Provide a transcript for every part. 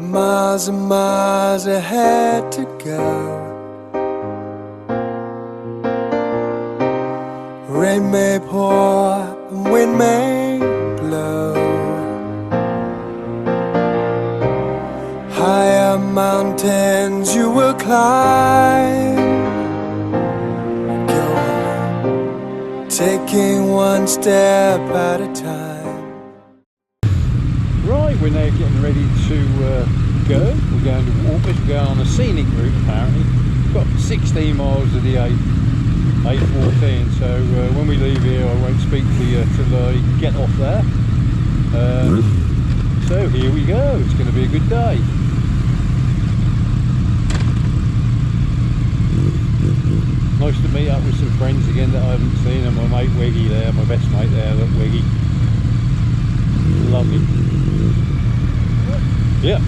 Miles and miles ahead to go. Rain may pour and wind may blow. Higher mountains you will climb. Go, taking one step at a time. Right, we're now getting ready to go. We're going to Walkers. We're going on a scenic route apparently. We've got 16 miles of the A14, so when we leave here I won't speak to you till I get off there. So here we go, it's going to be a good day. Nice to meet up with some friends again that I haven't seen, and my mate Wiggy there, my best mate there, look Wiggy. Lovely. Yeah.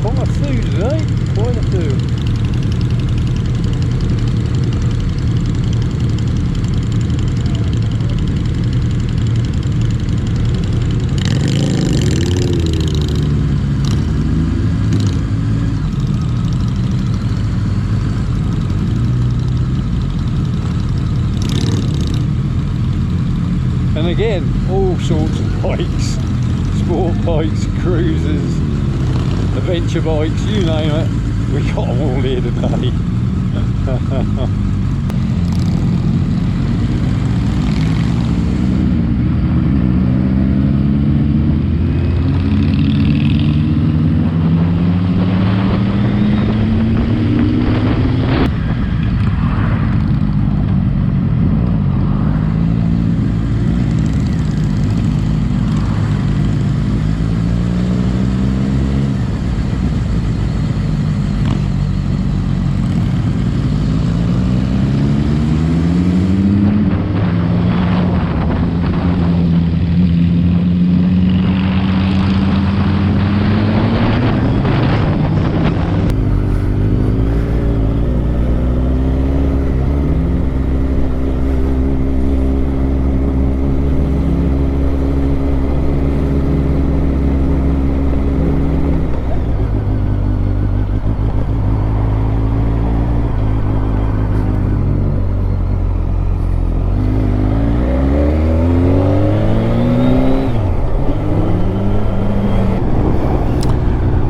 Quite a few today, quite a few. And again, all sorts of bikes, sport bikes, cruisers, adventure bikes, you name it, we got them all here today.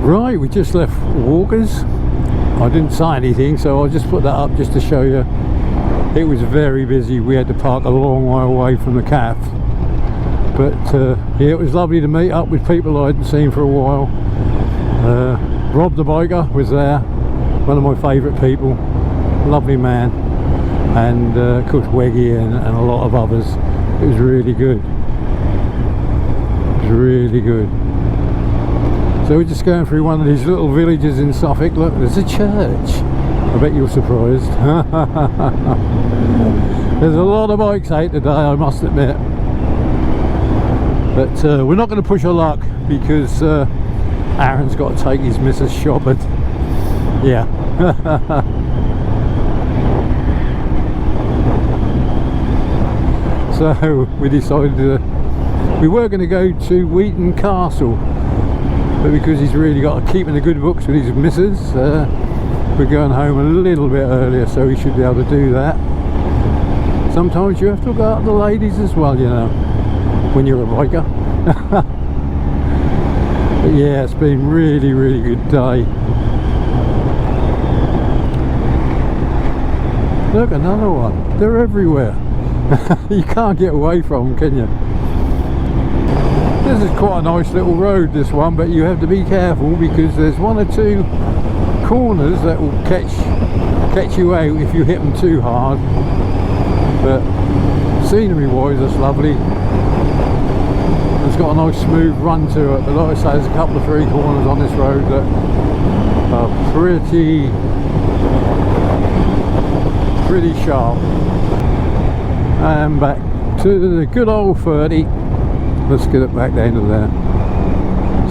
Right, we just left Walkers. I didn't say anything, so I'll just put that up just to show you. It was very busy. We had to park a long way away from the cafe. But yeah, it was lovely to meet up with people I hadn't seen for a while. Rob the biker was there, one of my favourite people, lovely man, and of course Weggy and a lot of others. It was really good. It was really good. So we're just going through one of these little villages in Suffolk. Look, there's a church. I bet you're surprised. There's a lot of bikes out today, I must admit. But we're not going to push our luck because Aaron's got to take his missus shopping. Yeah. So we decided we were going to go to Wheaton Castle. But because he's really got to keep in the good books with his missus, we're going home a little bit earlier, so he should be able to do that. Sometimes you have to look out the ladies as well, you know, when you're a biker. But yeah, it's been really, really good day. Look, another one. They're everywhere. You can't get away from them, can you? This is quite a nice little road, this one, but you have to be careful because there's one or two corners that will catch you out if you hit them too hard, but scenery wise that's lovely. It's got a nice smooth run to it, but like I say, there's a couple of three corners on this road that are pretty sharp. And back to the good old 30. Let's get it back down to there.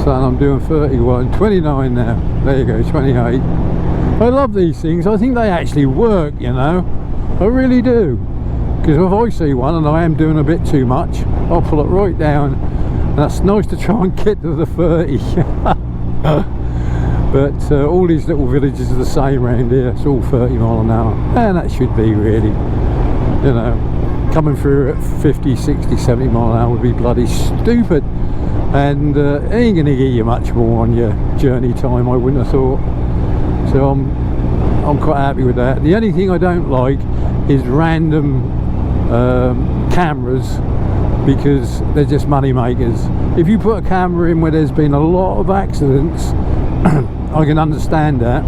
So I'm doing 31, 29 now. There you go, 28. I love these things. I think they actually work, you know. I really do. Because if I see one and I am doing a bit too much, I'll pull it right down. And that's nice to try and get to the 30. But all these little villages are the same around here. It's all 30 mile an hour. And that should be really, you know, coming through at 50, 60, 70 mile an hour would be bloody stupid. And it ain't going to get you much more on your journey time, I wouldn't have thought. So I'm quite happy with that. The only thing I don't like is random cameras, because they're just money makers. If you put a camera in where there's been a lot of accidents, I can understand that.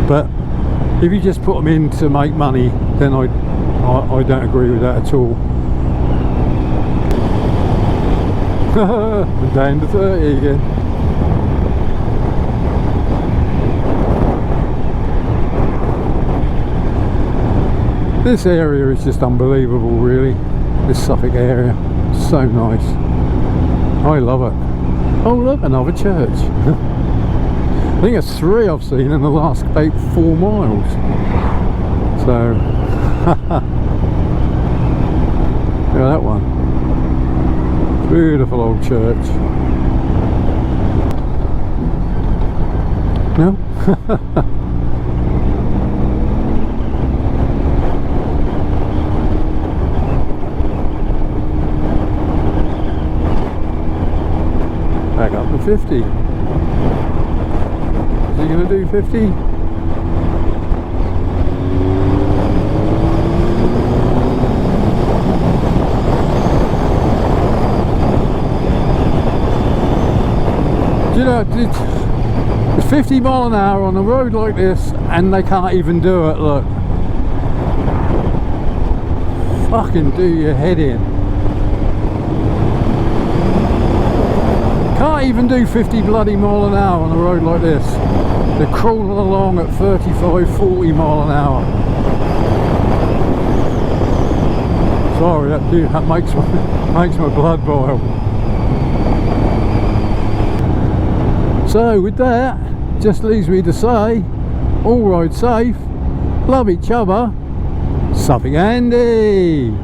But if you just put them in to make money, then I don't agree with that at all. Down to 30 again. This area is just unbelievable, really. This Suffolk area, so nice. I love it. Oh look, another church. I think it's 3 I've seen in the last about 4 miles. So look at that one. Beautiful old church. No? Back up to 50. Is he going to do 50? Do you know, it's 50 mile an hour on a road like this and they can't even do it, look. Fucking do your head in. Can't even do 50 bloody mile an hour on a road like this. They're crawling along at 35, 40 mile an hour. Sorry, that makes my blood boil. So with that, just leaves me to say, all ride safe, love each other, Suffolk Andy.